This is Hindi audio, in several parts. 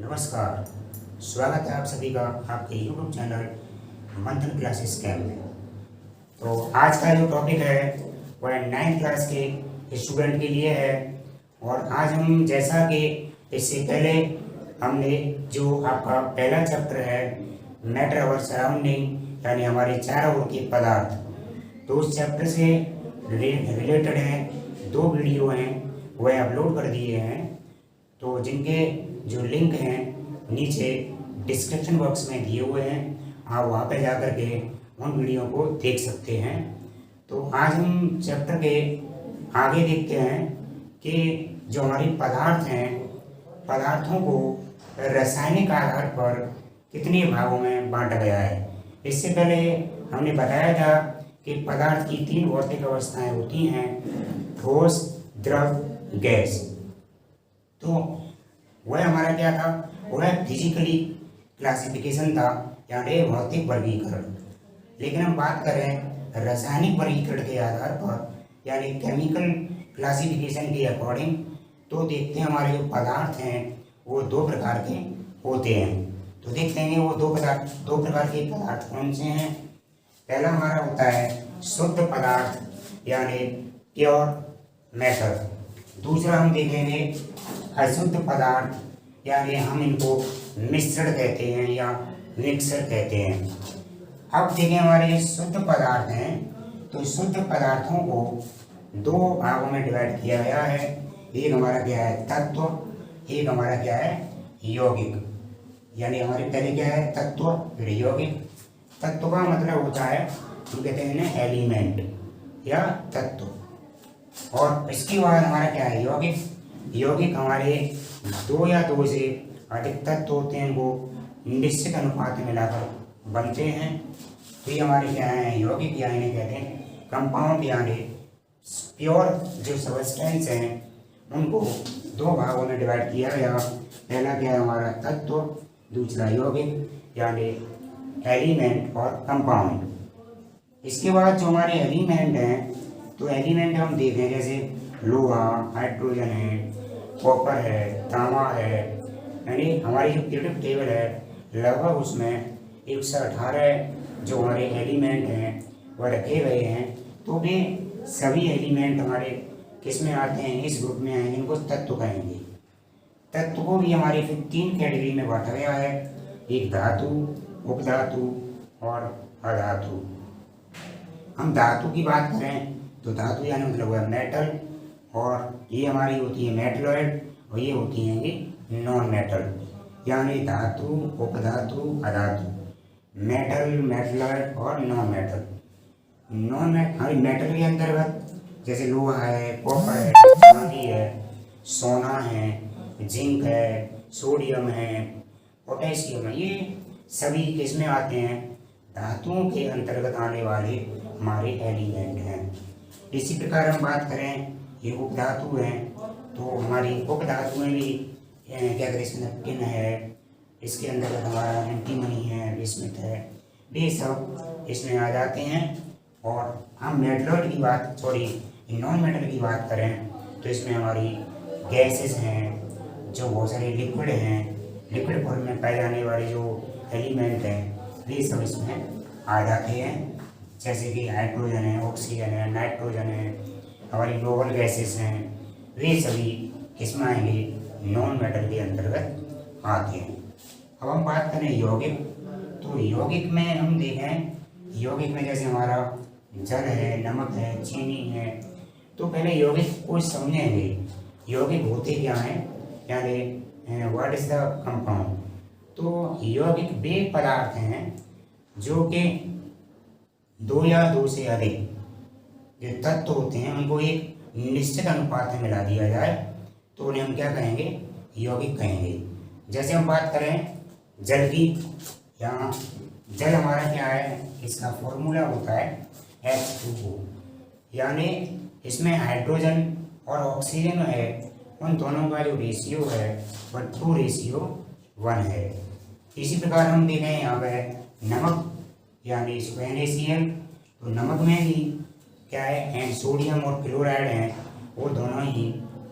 नमस्कार, स्वागत है आप सभी का आपके YouTube चैनल मंथन क्लासेस कैम्प में। तो आज का जो टॉपिक है वह 9th क्लास के स्टूडेंट के लिए है। और आज हम जैसा कि इससे पहले हमने जो आपका पहला चैप्टर है मैटर अवर सराउंडिंग यानी हमारे चारों ओर के पदार्थ, तो उस चैप्टर से रिलेटेड है 2 वीडियो हैं वह अपलोड कर दिए हैं। तो जिनके जो लिंक हैं नीचे डिस्क्रिप्शन बॉक्स में दिए हुए हैं, आप वहाँ पर जा कर के उन वीडियो को देख सकते हैं। तो आज हम चैप्टर के आगे देखते हैं कि जो हमारे पदार्थ हैं, पदार्थों को रासायनिक आधार पर कितने भागों में बांटा गया है। इससे पहले हमने बताया था कि पदार्थ की 3 भौतिक अवस्थाएं होती हैं, ठोस, द्रव, गैस। तो वह हमारा क्या था, वह फिजिकली क्लासिफिकेशन था, यानी भौतिक वर्गीकरण। लेकिन हम बात करें रासायनिक वर्गीकरण के आधार पर यानी केमिकल क्लासिफिकेशन के अकॉर्डिंग, तो देखते हैं हमारे जो पदार्थ हैं वो 2 प्रकार के होते हैं। तो देखते हैं वो 2 प्रकार के पदार्थ कौन से हैं। पहला हमारा होता है शुद्ध पदार्थ यानी प्योर मैटर। दूसरा हम देखेंगे अशुद्ध पदार्थ यानी हम इनको मिश्रण कहते हैं या मिक्सर कहते हैं। अब देखें हमारे शुद्ध पदार्थ हैं, तो शुद्ध पदार्थों को 2 भागों में डिवाइड किया गया है। एक हमारा क्या है तत्व, एक हमारा क्या है यौगिक। यानी हमारे पहले क्या है तत्व, फिर यौगिक। तत्व का मतलब होता है हम कहते हैं ना एलिमेंट या तत्व। और इसके बाद हमारा क्या है यौगिक। यौगिक हमारे 2 या 2 से अधिक तत्व होते हैं, वो निश्चित अनुपात में मिलाकर बनते हैं। तो ये हमारे क्या है यौगिक, या इन्हें कहते हैं कंपाउंड। यानी प्योर जो सब्सटेंस हैं उनको 2 भागों में डिवाइड किया गया। पहला क्या है हमारा तत्व, दूसरा यौगिक यानी एलिमेंट और कंपाउंड। इसके बाद जो हमारे एलिमेंट हैं, तो एलिमेंट हम देखें जैसे लोहा, हाइड्रोजन है, कॉपर है, तांबा है। यानी हमारी जो पीरियोडिक टेबल है लगभग उसमें 118 जो हमारे एलिमेंट हैं वह रखे गए हैं। तो वे सभी एलिमेंट हमारे किस में आते हैं, इस ग्रुप में आएंगे, इनको तत्व कहेंगे। तत्व को भी हमारे फिर 3 कैटेगरी में बांटा गया है, एक धातु, उपधातु और अधातु। हम धातु की बात करें तो धातु यानी मतलब वह मेटल, और ये हमारी होती है मेटलॉइड, और ये होती हैं ये नॉन मेटल। यानी धातु, उपधातु, अधातु, मेटल, मेटलॉइड और नॉन मेटल। मेटल के अंतर्गत जैसे लोहा है, कॉपर है, चांदी है, सोना है, जिंक है, सोडियम है, पोटेशियम है, ये सभी किसमें आते हैं धातुओं के अंतर्गत आने वाले हमारे एलिमेंट हैं। इसी प्रकार हम बात करें ये उपधातु हैं, तो हमारी उपधातुएं भी क्या करें, इसमें टिन है, इसके अंदर हमारा एंटीमनी है, बिस्मिथ है, ये सब इसमें आ जाते हैं। और हम मेटलॉइड की बात, नॉन मेटल की बात करें तो इसमें हमारी गैसेस हैं, जो बहुत सारे लिक्विड हैं, लिक्विड फॉर्म में पाए जाने वाले जो एलिमेंट हैं ये सब इसमें आ जाते हैं। जैसे कि हाइड्रोजन है, ऑक्सीजन है, नाइट्रोजन है, हमारी नोबल गैसेस हैं, वे सभी किसमें आएंगे नॉन मेटल के अंतर्गत आते हैं। अब हम बात करें यौगिक, तो यौगिक में हम देखें, यौगिक में जैसे हमारा जल है, नमक है, चीनी है। तो पहले यौगिक को समझेंगे, यौगिक होते क्या हैं, यानी व्हाट इज द कंपाउंड। तो यौगिक वे पदार्थ हैं जो कि 2 या 2 से अधिक जो तत्व होते हैं उनको एक निश्चित अनुपात में मिला दिया जाए तो उन्हें हम क्या कहेंगे यौगिक कहेंगे। जैसे हम बात करें जल की, यहाँ जल हमारा क्या है, इसका फॉर्मूला होता है H2O। यानी इसमें हाइड्रोजन और ऑक्सीजन है, उन दोनों का जो रेशियो है वह 2:1 है। इसी प्रकार हम देखें यहाँ पे नमक यानी इसको NaCl, तो नमक में भी क्या है सोडियम और क्लोराइड हैं, वो दोनों ही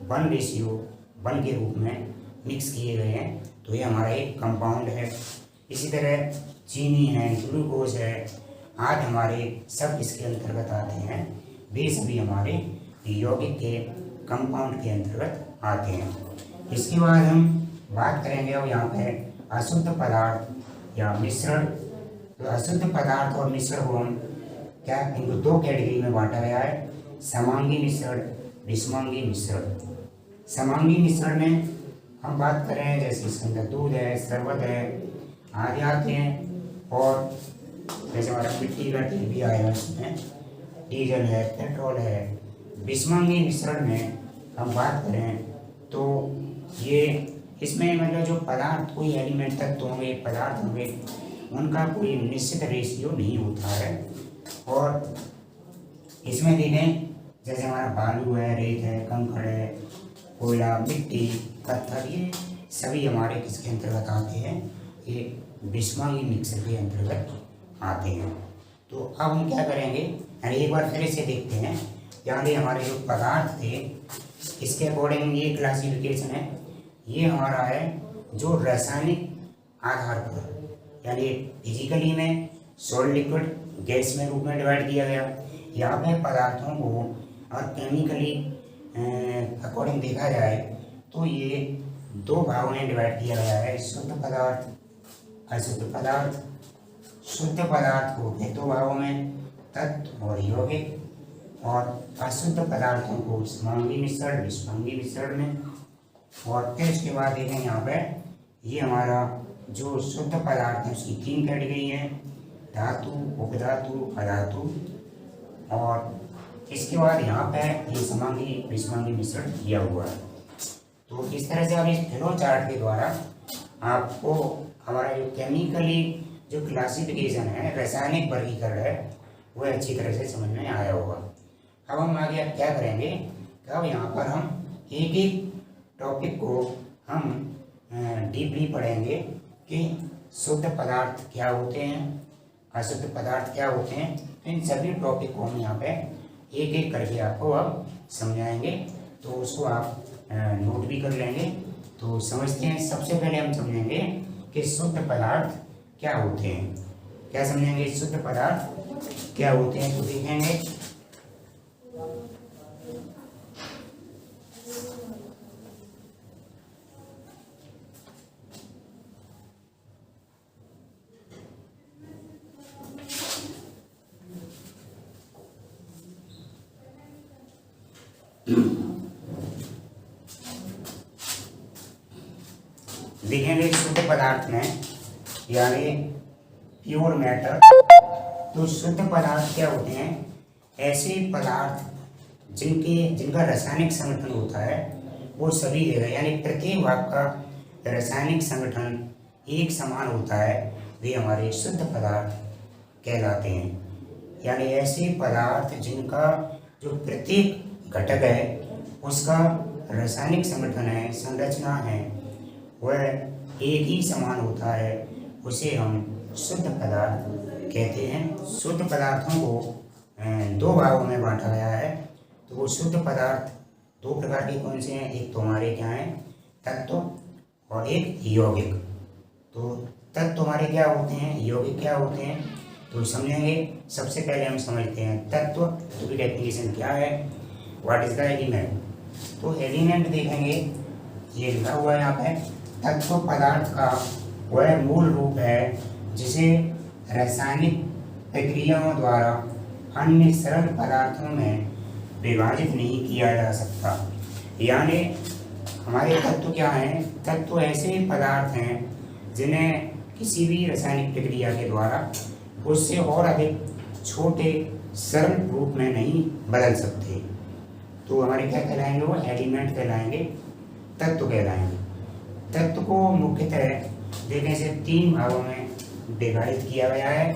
1:1 के रूप में मिक्स किए गए हैं तो ये हमारा एक कंपाउंड है। इसी तरह चीनी है, ग्लूकोज है आदि हमारे सब इसके अंतर्गत आते हैं। वे सभी हमारे यौगिक के कंपाउंड के अंतर्गत आते हैं। इसके बाद हम बात करेंगे अब यहाँ पे अशुद्ध पदार्थ या मिश्रण। तो अशुद्ध पदार्थ और मिश्रण को हम क्या इनको दो कैटेगरी में बांटा गया है, समांगी मिश्रण, विषमांगी मिश्रण। समांगी मिश्रण में हम बात करें जैसे इसके अंदर दूध है, शरबत है आदि आते हैं, और जैसे हमारा मिट्टी का तेल भी आएगा, इसमें डीजल है, पेट्रोल है। विषमांगी मिश्रण में हम बात करें तो ये इसमें मतलब जो पदार्थ कोई एलिमेंट तत्व होंगे, पदार्थ होंगे, उनका कोई निश्चित रेशियो नहीं होता है। और इसमें देखें जैसे हमारा बालू है, रेत है, कंकड़ है, कोयला, मिट्टी, पत्थर, ये सभी हमारे किसके अंतर्गत आते हैं, ये विषमांगी मिश्रण के अंतर्गत आते हैं। तो अब हम क्या करेंगे, यानी एक बार फिर से देखते हैं। यानी हमारे जो पदार्थ थे इसके अकॉर्डिंग ये क्लासिफिकेशन है। ये हमारा है जो रासायनिक आधार पर, यानी फिजिकली में सॉलिड, लिक्विड, गैस में रूप में डिवाइड किया गया। यहाँ पे पदार्थों को और केमिकली अकॉर्डिंग देखा जाए तो ये दो भागों में डिवाइड किया गया है, शुद्ध पदार्थ, अशुद्ध पदार्थ। शुद्ध पदार्थ को दो भागों में, तत्व और यौगिक, और अशुद्ध पदार्थों को समांगी मिश्रण, विषमांगी मिश्रण में। और फिर इसके बाद देखें यहाँ पे ये हमारा जो शुद्ध पदार्थ है उसकी तीन कैटेगरी है, धातु, उपधातु, अधातु। और इसके बाद यहाँ पे ये समांगी विषमांगी मिश्रण किया हुआ है। तो इस तरह से अब इस फ्लो चार्ट के द्वारा आपको हमारा जो केमिकली जो क्लासिफिकेशन है, रासायनिक वर्गीकरण है, वह अच्छी तरह से समझ में आया होगा। अब हम आगे क्या करेंगे, अब यहाँ पर हम एक एक टॉपिक को हम डीपली पढ़ेंगे कि शुद्ध पदार्थ क्या होते हैं, अशुद्ध पदार्थ क्या होते हैं। इन सभी टॉपिक को हम यहाँ पे एक एक करके आपको अब समझाएंगे, तो उसको आप नोट भी कर लेंगे। तो समझते हैं, सबसे पहले हम समझेंगे कि शुद्ध पदार्थ क्या होते हैं। क्या समझेंगे, शुद्ध पदार्थ क्या होते हैं, तो देखेंगे। देखेंगे शुद्ध पदार्थ में यानी प्योर मैटर। तो शुद्ध पदार्थ क्या होते हैं, ऐसे पदार्थ जिनका रासायनिक संगठन होता है वो सभी जगह, यानी प्रत्येक भाग का रासायनिक संगठन एक समान होता है, वे हमारे शुद्ध पदार्थ कहलाते हैं। यानी ऐसे पदार्थ जिनका जो प्रत्येक घटक है उसका रासायनिक संगठन है, संरचना है, वह एक ही समान होता है, उसे हम शुद्ध पदार्थ कहते हैं। शुद्ध पदार्थों को दो भागों में बांटा गया है। तो वो शुद्ध पदार्थ दो प्रकार के कौन से हैं, एक तो हमारे क्या हैं, तत्व, और एक यौगिक। तो तत्व हमारे क्या होते हैं, यौगिक क्या होते हैं, तो समझेंगे। सबसे पहले हम समझते हैं तत्व, तो की डेफिनेशन क्या है, व्हाट इज द एलिमेंट। तो एलिमेंट देखेंगे, ये लिखा हुआ है यहाँ पे, तत्व पदार्थ का वह मूल रूप है जिसे रासायनिक प्रक्रियाओं द्वारा अन्य सरल पदार्थों में विभाजित नहीं किया जा सकता। यानी हमारे तत्व क्या हैं, तत्व ऐसे पदार्थ हैं जिन्हें किसी भी रासायनिक प्रक्रिया के द्वारा उससे और अधिक छोटे सरल रूप में नहीं बदल सकते। तो हमारे क्या कहलाएंगे, वो एलिमेंट कहलाएंगे, तत्व कहलाएंगे। तत्व को मुख्यतः देखने से तीन भागों में विभाजित किया गया है।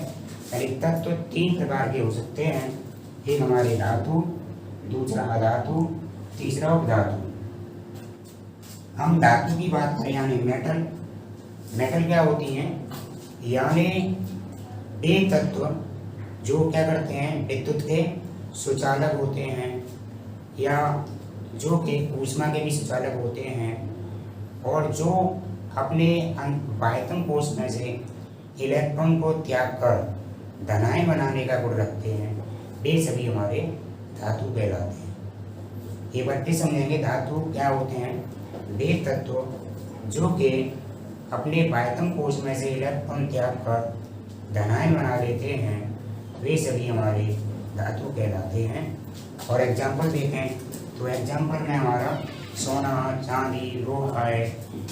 यानी तत्व तीन प्रकार के हो सकते हैं, एक हमारे धातु, दूसरा अधातु, तीसरा उपधातु। हम धातु की बात करें यानी मेटल, मेटल क्या होती हैं, यानी वे तत्व जो क्या करते हैं, विद्युत के सुचालक होते हैं या जो कि ऊष्मा के भी सुचालक होते हैं, और जो अपने बाह्यतम कोश में से इलेक्ट्रॉन को त्याग कर धनायन बनाने का गुण रखते हैं, वे सभी हमारे धातु कहलाते हैं। ये बात भी समझेंगे धातु क्या होते हैं। वे तत्व जो कि अपने बाह्यतम कोश में से इलेक्ट्रॉन त्याग कर धनायन बना लेते हैं, वे सभी हमारे धातु कहलाते हैं। और एग्जाम्पल देखें तो एग्जाम्पल में हमारा सोना, चांदी, लोहा है,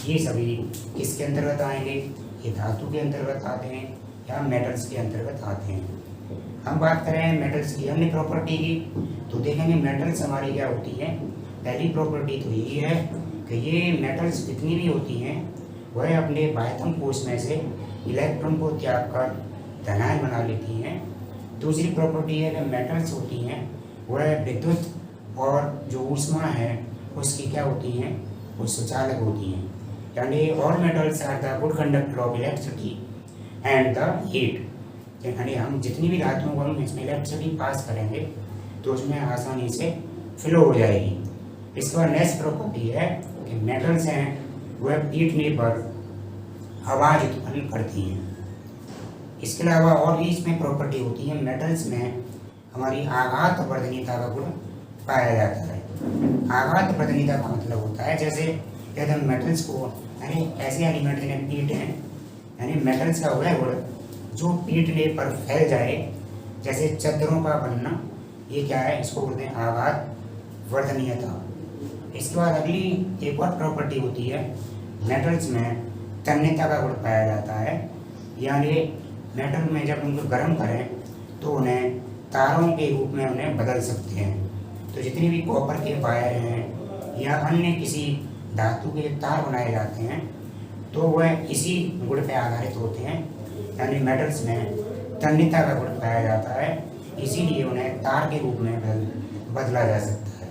ये सभी किसके अंतर्गत आएंगे? ये धातु के अंतर्गत आते हैं या मेटल्स के अंतर्गत आते हैं। हम बात करें मेटल्स की अन्य प्रॉपर्टी की, तो देखेंगे मेटल्स हमारी क्या होती है। पहली प्रॉपर्टी तो यही है कि ये मेटल्स जितनी भी होती हैं वह अपने बाह्यतम कोश में से इलेक्ट्रॉन को त्याग कर धनायन बना लेती हैं। दूसरी प्रॉपर्टी है कि मेटल्स होती हैं वह विद्युत और जो ऊष्मा है उसकी क्या होती हैं, वो सुचालक होती हैं। यानी all metals are the good conductor of electricity and the heat. यानी हम जितनी भी धातुओं को हम इसमें इलेक्ट्रिसिटी पास करेंगे तो उसमें आसानी से फ्लो हो जाएगी। इसके बाद नेक्स्ट प्रॉपर्टी है कि मेटल्स हैं वह पीटने पर आवाज़ उत्पन्न करती हैं। इसके अलावा और भी इसमें प्रॉपर्टी होती है। मेटल्स में हमारी आघात वर्धनीयता का गुण पाया जाता है। आघात वर्धनीयता का मतलब होता है जैसे यदि हम मेटल्स को यानी ऐसे एलिमेंट जिन्हें पीट हैं, यानी मेटल्स का वह गुण जो पीटने पर फैल जाए, जैसे चद्दरों का बनना, ये क्या है, इसको बोलते हैं आघात वर्धनीयता। इसके बाद अगली एक और प्रॉपर्टी होती है, मेटल्स में तन्यता का गुण पाया जाता है। यानी मेटल में जब उनको गर्म करें तो उन्हें तारों के रूप में उन्हें बदल सकते हैं। तो जितनी भी कॉपर के वायर हैं या अन्य किसी धातु के तार बनाए जाते हैं तो वह इसी गुण पर आधारित होते हैं। यानी मेटल्स में तन्यता का गुण पाया जाता है, इसीलिए उन्हें तार के रूप में बदला जा सकता है।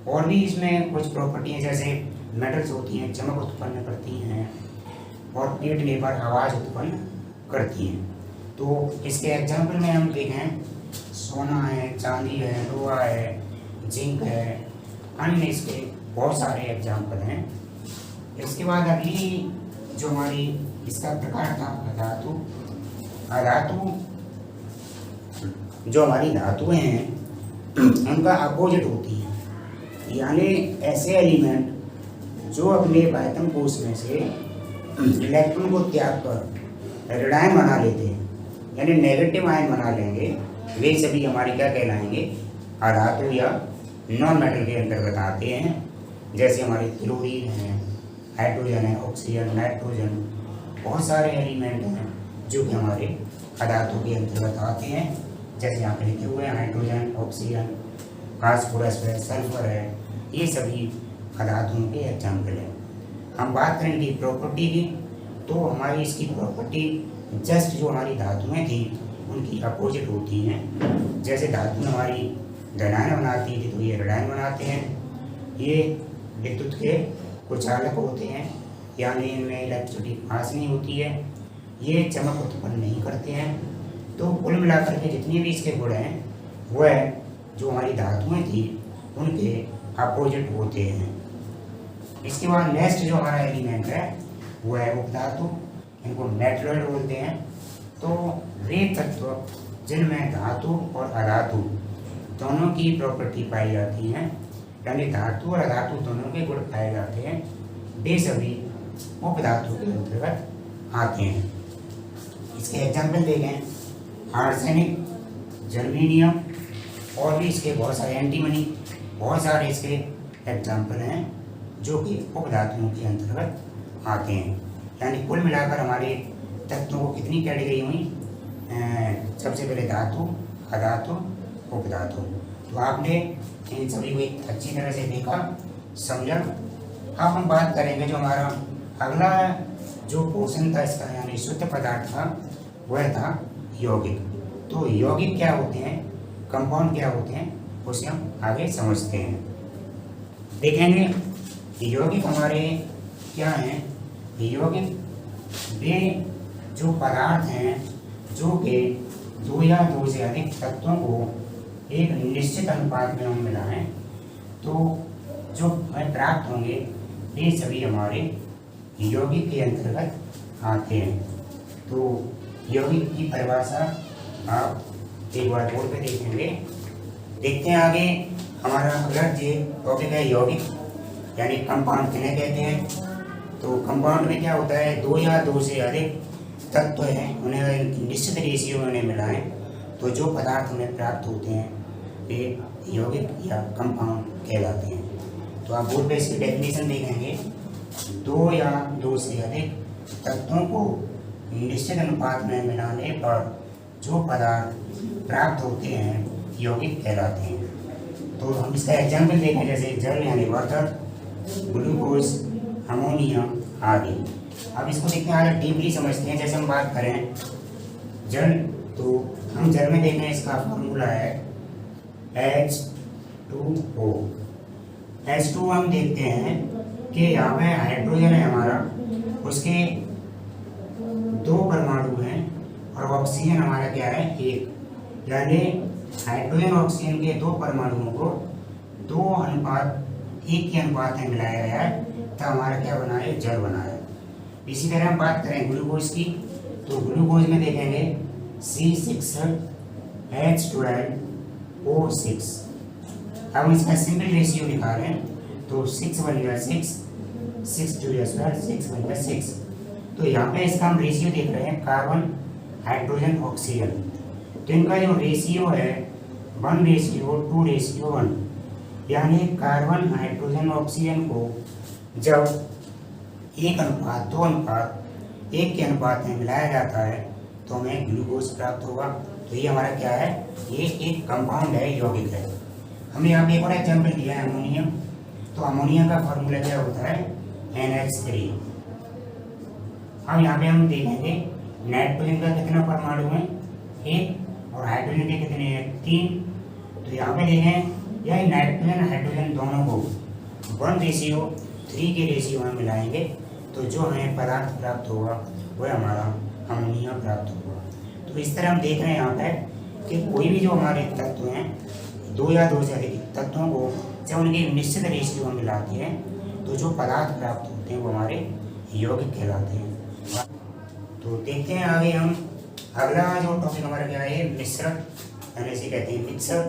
और भी इसमें कुछ प्रॉपर्टी जैसे मेटल्स होती हैं चमक उत्पन्न करती हैं और पीटने पर आवाज़ उत्पन्न करती हैं। तो इसके एग्जाम्पल में हम देखें, सोना है, चांदी है, लोहा है, जिंक है, अन्य इसके बहुत सारे एग्जाम्पल हैं। इसके बाद अगली जो हमारी इसका प्रकार था अधातु। अधातु जो हमारी धातुएं हैं उनका अपोजिट होती है। यानी ऐसे एलिमेंट जो अपने बाह्यतम कोश में से इलेक्ट्रॉन को त्याग कर ऋणायन बना लेते हैं, यानी नेगेटिव आयन बना लेंगे, वे सभी हमारे क्या कहलाएंगे, अधातु या नॉन मेटल के अंतर्गत आते हैं। जैसे हमारे क्लोरीन है, हाइड्रोजन है, ऑक्सीजन, नाइट्रोजन, बहुत सारे एलिमेंट हैं जो कि हमारे अधातु के अंतर्गत आते हैं। जैसे यहाँ पे लिखे हुए हैं हाइड्रोजन, ऑक्सीजन, फास्फोरस है, सल्फर है, ये सभी अधातुओं के एग्जाम्पल हैं। हम बात करें इनकी प्रॉपर्टी की, तो हमारी इसकी प्रॉपर्टी जस्ट जो हमारी धातुएं थी उनकी अपोजिट होती हैं। जैसे धातु हमारी धनायन बनाती थी तो ये ऋणायन बनाते हैं। ये विद्युत के कुचालक होते हैं, यानी इनमें इलेक्ट्रिसिटी पास नहीं होती है। ये चमक उत्पन्न नहीं करते हैं। तो कुल मिलाकर के जितनी भी इसके गुण हैं वह जो हमारी धातुएं थी उनके अपोजिट होते हैं। इसके बाद नेक्स्ट जो हमारा एलिमेंट है वो है उपधातु, इनको मेटलॉइड बोलते हैं। तो वे तत्व जिनमें धातु और अधातु दोनों की प्रॉपर्टी पाई जाती हैं, यानी धातु और अधातु दोनों के गुण पाए जाते हैं, वे सभी उपधातु के अंतर्गत आते हैं। इसके एग्जाम्पल देखें, आर्सेनिक, जर्मेनियम और भी इसके बहुत सारे, एंटीमनी, बहुत सारे इसके एग्जाम्पल हैं जो कि उपधातुओं के अंतर्गत आते हैं। यानी कुल मिलाकर हमारे तत्वों को कितनी कैटेगरी हुई, सबसे पहले धातु, अधातु, उपधातु। तो आपने इन सभी को एक अच्छी तरह से देखा, समझा। अब हम बात करेंगे जो हमारा अगला जो पोर्शन था इसका, यानी शुद्ध पदार्थ था, वह था यौगिक। तो यौगिक क्या होते हैं, कंपाउंड क्या होते हैं, उसे हम आगे समझते हैं। देखेंगे कि यौगिक हमारे क्या हैं। यौगिक वे जो पदार्थ हैं जो कि दो या दो से अधिक तत्वों को एक निश्चित अनुपात में हम मिलाएं तो जो हमें प्राप्त होंगे वे सभी हमारे यौगिक के अंतर्गत आते हैं। तो यौगिक की परिभाषा आप एक बार बोर्ड पे देखेंगे। देखते हैं आगे हमारा अगला जो टॉपिक है यौगिक, यानी कंपाउंड किन्हें कहते हैं। तो कंपाउंड में क्या होता है, दो या दो से अधिक तत्व हैं, उन्हें निश्चित रेशियो में उन्हें मिलाएं तो जो पदार्थ उन्हें प्राप्त होते हैं वे यौगिक या कंपाउंड कहलाते हैं। तो आप बोर्ड पे इसकी डेफिनेशन देखेंगे, दो या दो से अधिक तत्वों को निश्चित अनुपात में मिलाने पर जो पदार्थ प्राप्त होते हैं यौगिक कहलाते हैं। तो हम इसका एग्जाम्पल देखें, जैसे जल यानी वाटर, ग्लूकोज, अमोनिया आदि। अब इसको देखते हैं, आगे डीपली समझते हैं। जैसे हम बात करें जल, तो हम जल में देखें इसका फॉर्मूला है H2O। H2O हम देखते हैं कि यहाँ पे हाइड्रोजन है हमारा, उसके दो परमाणु हैं और ऑक्सीजन हमारा क्या है, एक। यानी हाइड्रोजन ऑक्सीजन के दो परमाणुओं को 2:1 के अनुपात में मिलाया गया है, तो हमारा क्या बना है, जल बना है। इसी तरह हम बात करें ग्लूकोज की, तो ग्लूकोज में देखेंगे C6H12O6। अब इसका सिंपल रेशियो निकालें तो 6 1 6, 6 2 12, 6 1 6। तो यहाँ पे इसका हम रेशियो देख रहे हैं कार्बन, हाइड्रोजन, ऑक्सीजन। तो इनका जो रेशियो है 1:2:1, यानी कार्बन, हाइड्रोजन, ऑक्सीजन को जब 1:2:1 के अनुपात में मिलाया जाता है तो हमें ग्लूकोज प्राप्त होगा। तो ये हमारा क्या है, ये एक कंपाउंड है, यौगिक है। हमने यहाँ पे एक और एग्जाम्पल दिया है अमोनिया। तो अमोनिया का फॉर्मूला क्या होता है, NH3। अब यहाँ पे हम देखेंगे नाइट्रोजन का कितना परमाणु है, 1, और हाइड्रोजन के कितने हैं, 3। तो यहाँ पे देखें यह नाइट्रोजन हाइड्रोजन दोनों को 1:3 के रेशियो में मिलाएंगे तो जो हमें पदार्थ प्राप्त होगा वह हमारा अमोनिया प्राप्त होगा। तो इस तरह हम देख रहे हैं यहाँ पे कि कोई भी जो हमारे तत्व हैं, दो या दो से अधिक तत्वों को जब उनके निश्चित रेशियो में मिलाते हैं तो जो पदार्थ प्राप्त होते हैं वो हमारे यौगिक कहलाते हैं। तो देखते हैं आगे हम अगला जो टॉपिक हमारा क्या है, मिश्रण, यानी इसे कहते हैं मिक्सर।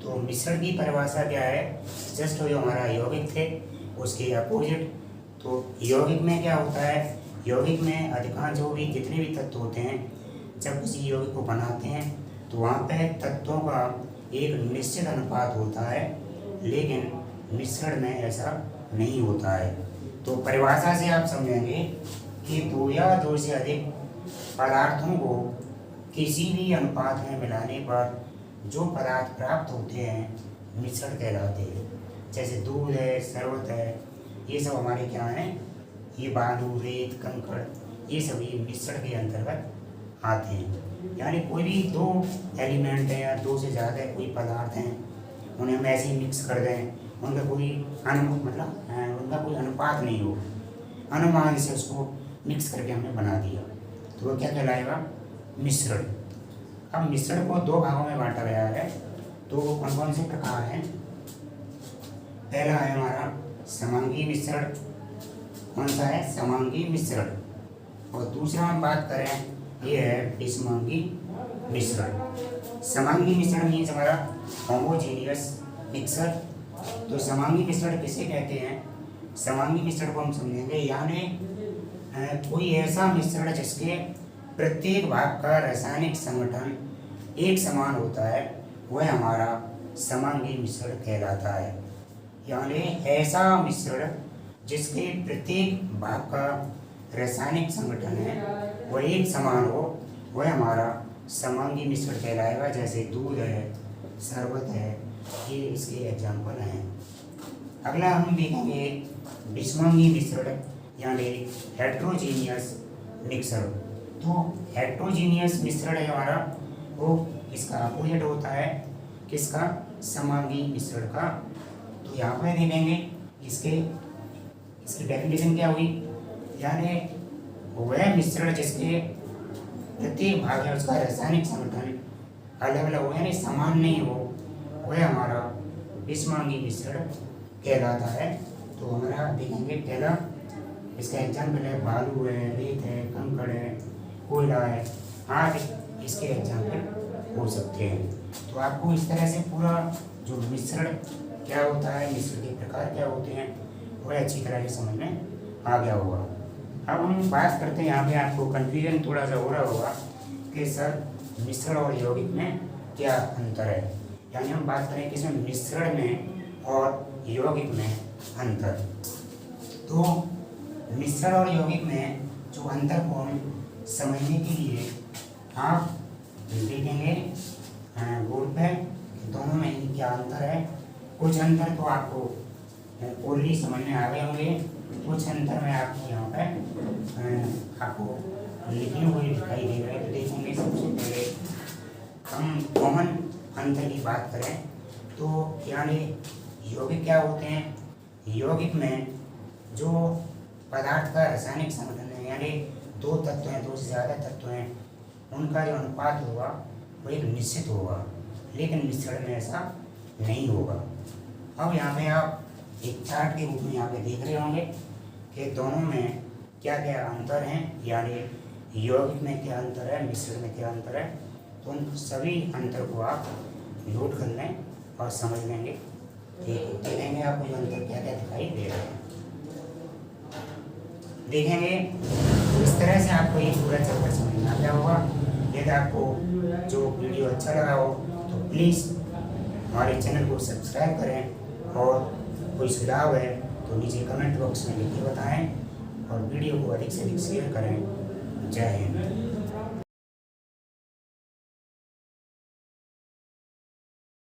तो मिश्रण की परिभाषा क्या है, जस्ट जो हमारा यौगिक थे उसके अपोजिट। तो यौगिक में क्या होता है, यौगिक में अधिकांश जो भी जितने भी तत्व होते हैं जब किसी यौगिक को बनाते हैं तो वहाँ पे तत्वों का एक निश्चित अनुपात होता है, लेकिन मिश्रण में ऐसा नहीं होता है। तो परिभाषा से आप समझेंगे कि दो या दो से अधिक पदार्थों को किसी भी अनुपात में मिलाने पर जो पदार्थ प्राप्त होते हैं मिश्रण कहलाते हैं। जैसे दूध है, शरबत है, ये सब हमारे क्या हैं, ये बालू, रेत, कंकड़, ये सभी मिश्रण के अंतर्गत आते हैं। यानी कोई भी दो एलिमेंट हैं या दो से ज़्यादा कोई पदार्थ हैं, उन्हें हम ऐसे ही मिक्स कर दें, उनका कोई उनका कोई अनुपात नहीं हो, अनुमान से उसको मिक्स करके हमने बना दिया तो वो क्या कहलाएगा, मिश्रण। अब मिश्रण को दो भागों में बांटा गया है। तो कौन कौन से प्रकार हैं, पहला है हमारा समांगी मिश्रण। कौन सा है, समांगी मिश्रण। और दूसरा हम बात करें ये है विषमांगी मिश्रण। समांगी मिश्रण मीन्स हमारा होमोजेनियस मिक्सर। तो समांगी मिश्रण किसे कहते हैं, समांगी मिश्रण को हम समझेंगे यानी कोई ऐसा मिश्रण जिसके प्रत्येक भाग का रासायनिक संगठन एक समान होता है वह हमारा समांगी मिश्रण कहलाता है। यानी ऐसा मिश्रण जिसके प्रत्येक भाग का रासायनिक संगठन है वह एक समान हो वह हमारा समांगी मिश्रण कहलाएगा। जैसे दूध है, शरबत है, ये इसके एग्जाम्पल हैं। अगला हम देखेंगे विषमांगी मिश्रण यानी हेट्रोजीनियस मिक्सर। तो हेट्रोजीनियस मिश्रण है हमारा, वो इसका अपोजिट होता है किसका, समांगी मिश्रण का। तो यहाँ पर देखेंगे इसकी डेफिनेशन क्या हुई, यानी वह मिश्रण जिसके प्रत्येक भाग है उसका रासायनिक संगठन अलग अलग हो यानी समान नहीं हो वह हमारा विषमांगी मिश्रण कहलाता है। तो हमारा देखेंगे पहला इसका एग्जाम्पल है बालू है, रेत है, कंकड़ है, कोयला है, आदि इसके एग्जाम्पल हो सकते हैं। तो आपको इस तरह से पूरा जो मिश्रण क्या होता है, मिश्रण के प्रकार क्या होते हैं, वो अच्छी तरह से समझ में आ गया होगा। अब हम बात करते हैं, यहाँ पे आपको कन्फ्यूजन थोड़ा सा हो रहा होगा कि सर मिश्रण और यौगिक में क्या अंतर है। यानी हम बात करें कि इसमें मिश्रण में और यौगिक में अंतर। तो मिश्रण और यौगिक में जो अंतर को हम समझने के लिए आप देखेंगे बोर्ड पे दोनों में क्या अंतर है। कुछ अंतर तो आपको ओरली समझ में आ गए होंगे, कुछ अंतर में आपको यहाँ पे आपको लिखे हुए दिखाई दे रहे हैं। तो देखेंगे सबसे पहले हम कॉमन अंतर की बात करें तो यानी यौगिक क्या होते हैं। यौगिक में जो पदार्थ का रासायनिक संगठन है, यानी दो तत्व हैं, दो से ज़्यादा तत्व हैं, उनका जो अनुपात होगा वो एक निश्चित होगा, लेकिन मिश्रण में ऐसा नहीं होगा। अब यहाँ पे आप एक चार्ट के रूप में यहाँ पे देख रहे होंगे कि दोनों में क्या क्या अंतर हैं, यानी यौगिक में क्या अंतर है, मिश्रण में क्या अंतर है। तो उन सभी अंतर को आप नोट कर लें और समझ लेंगे, देखेंगे आपको जो अंतर क्या क्या दिखाई दे रहे हैं। देखेंगे इस तरह से आपको ये पूरा चैप्टर समझ में आ गया होगा। यदि आपको जो वीडियो अच्छा लगा हो तो प्लीज़ हमारे चैनल को सब्सक्राइब करें, और कोई सुझाव है तो नीचे कमेंट बॉक्स में लिख के बताएं, और वीडियो को अधिक से अधिक शेयर करें। जय हिंद।